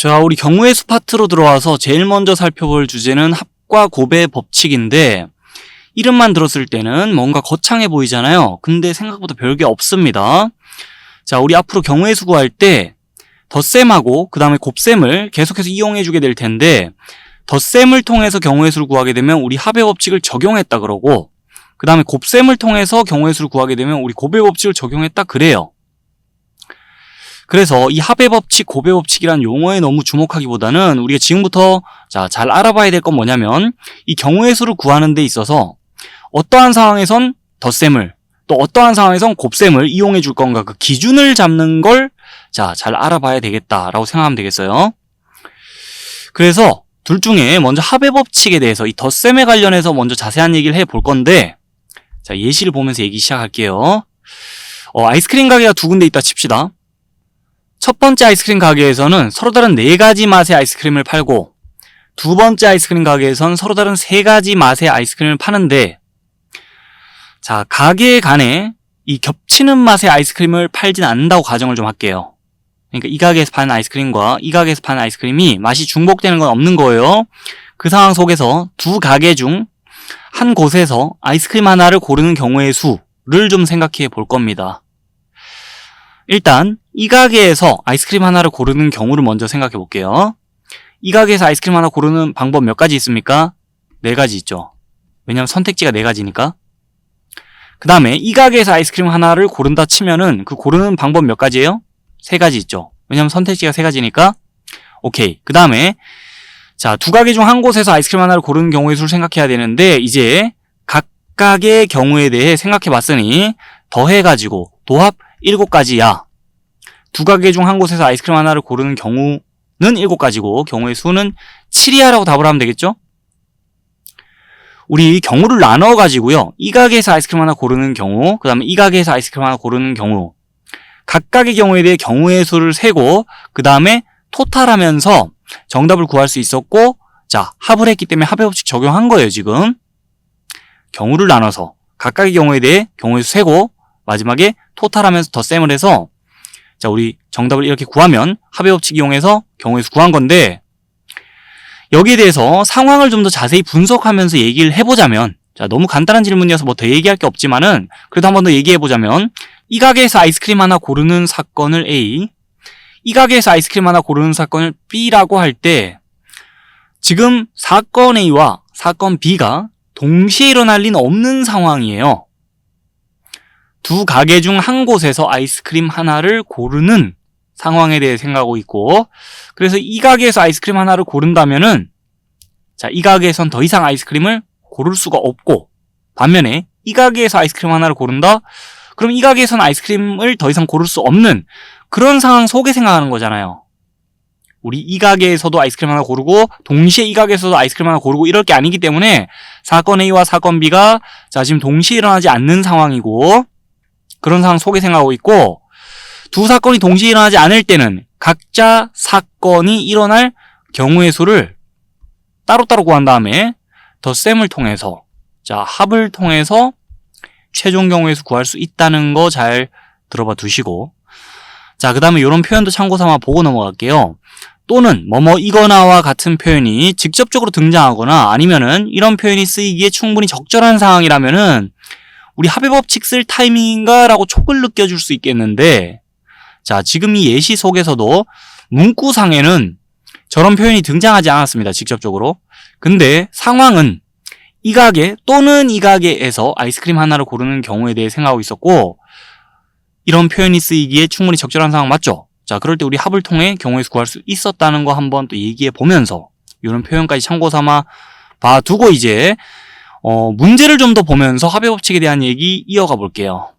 자, 우리 경우의 수 파트로 들어와서 제일 먼저 살펴볼 주제는 합과 곱의 법칙인데, 이름만 들었을 때는 뭔가 거창해 보이잖아요. 근데 생각보다 별게 없습니다. 자, 우리 앞으로 경우의 수 구할 때 덧셈하고 그 다음에 곱셈을 계속해서 이용해 주게 될 텐데, 덧셈을 통해서 경우의 수를 구하게 되면 우리 합의 법칙을 적용했다 그러고, 그 다음에 곱셈을 통해서 경우의 수를 구하게 되면 우리 곱의 법칙을 적용했다 그래요. 그래서 이 합의 법칙, 곱의 법칙이란 용어에 너무 주목하기보다는 우리가 지금부터 잘 알아봐야 될 건 뭐냐면, 이 경우의 수를 구하는 데 있어서 어떠한 상황에선 덧셈을, 또 어떠한 상황에선 곱셈을 이용해 줄 건가, 그 기준을 잡는 걸 잘 알아봐야 되겠다라고 생각하면 되겠어요. 그래서 둘 중에 먼저 합의 법칙에 대해서 이 덧셈에 관련해서 먼저 자세한 얘기를 해볼 건데, 예시를 보면서 얘기 시작할게요. 아이스크림 가게가 두 군데 있다 칩시다. 첫 번째 아이스크림 가게에서는 서로 다른 4가지 맛의 아이스크림을 팔고, 두 번째 아이스크림 가게에서는 서로 다른 3가지 맛의 아이스크림을 파는데, 가게 간에 이 겹치는 맛의 아이스크림을 팔진 않는다고 가정을 좀 할게요. 그러니까 이 가게에서 파는 아이스크림과 이 가게에서 파는 아이스크림이 맛이 중복되는 건 없는 거예요. 그 상황 속에서 두 가게 중 한 곳에서 아이스크림 하나를 고르는 경우의 수를 좀 생각해 볼 겁니다. 일단 이 가게에서 아이스크림 하나를 고르는 경우를 먼저 생각해 볼게요. 이 가게에서 아이스크림 하나 고르는 방법 몇 가지 있습니까? 4가지 있죠. 왜냐면 선택지가 4가지니까. 그 다음에 이 가게에서 아이스크림 하나를 고른다 치면은 그 고르는 방법 몇 가지예요? 3가지 있죠. 왜냐면 선택지가 3가지니까. 오케이. 그 다음에 두 가게 중 한 곳에서 아이스크림 하나를 고르는 경우의 수를 생각해야 되는데, 이제 각각의 경우에 대해 생각해 봤으니 더해가지고 도합 7가지야. 두 가게 중 한 곳에서 아이스크림 하나를 고르는 경우는 7가지고 경우의 수는 7이야 라고 답을 하면 되겠죠? 우리 경우를 나눠가지고요, 이 가게에서 아이스크림 하나 고르는 경우, 그 다음에 이 가게에서 아이스크림 하나 고르는 경우, 각각의 경우에 대해 경우의 수를 세고 그 다음에 토탈하면서 정답을 구할 수 있었고, 합을 했기 때문에 합의 법칙 적용한 거예요. 지금 경우를 나눠서 각각의 경우에 대해 경우의 수 세고 마지막에 토탈하면서 덧셈을 해서 우리 정답을 이렇게 구하면 합의 법칙 이용해서 경우의 수 구한 건데, 여기에 대해서 상황을 좀 더 자세히 분석하면서 얘기를 해보자면, 너무 간단한 질문이어서 뭐 더 얘기할 게 없지만은 그래도 한 번 더 얘기해보자면, 이 가게에서 아이스크림 하나 고르는 사건을 A, 이 가게에서 아이스크림 하나 고르는 사건을 B라고 할 때, 지금 사건 A와 사건 B가 동시에 일어날 리는 없는 상황이에요. 두 가게 중 한 곳에서 아이스크림 하나를 고르는 상황에 대해 생각하고 있고, 그래서 이 가게에서 아이스크림 하나를 고른다면은, 이 가게에선 더 이상 아이스크림을 고를 수가 없고, 반면에 이 가게에서 아이스크림 하나를 고른다? 그럼 이 가게에선 아이스크림을 더 이상 고를 수 없는 그런 상황 속에 생각하는 거잖아요. 우리 이 가게에서도 아이스크림 하나 고르고 동시에 이 가게에서도 아이스크림 하나 고르고 이럴 게 아니기 때문에 사건 A와 사건 B가 지금 동시에 일어나지 않는 상황이고, 그런 상황 속에 생각하고 있고, 두 사건이 동시에 일어나지 않을 때는 각자 사건이 일어날 경우의 수를 따로따로 구한 다음에 덧셈을 통해서, 합을 통해서 최종 경우의 수 구할 수 있다는 거 잘 들어봐 두시고, 그 다음에 이런 표현도 참고 삼아 보고 넘어갈게요. 또는 뭐뭐이거나와 같은 표현이 직접적으로 등장하거나, 아니면은 이런 표현이 쓰이기에 충분히 적절한 상황이라면은 우리 합의 법칙 쓸 타이밍인가 라고 촉을 느껴줄 수 있겠는데, 지금 이 예시 속에서도 문구상에는 저런 표현이 등장하지 않았습니다. 직접적으로. 근데 상황은 이 가게 또는 이 가게에서 아이스크림 하나를 고르는 경우에 대해 생각하고 있었고, 이런 표현이 쓰이기에 충분히 적절한 상황 맞죠? 그럴 때 우리 합을 통해 경우의 수 구할 수 있었다는 거 한번 또 얘기해 보면서 이런 표현까지 참고 삼아 봐두고, 이제 문제를 좀 더 보면서 합의 법칙에 대한 얘기 이어가 볼게요.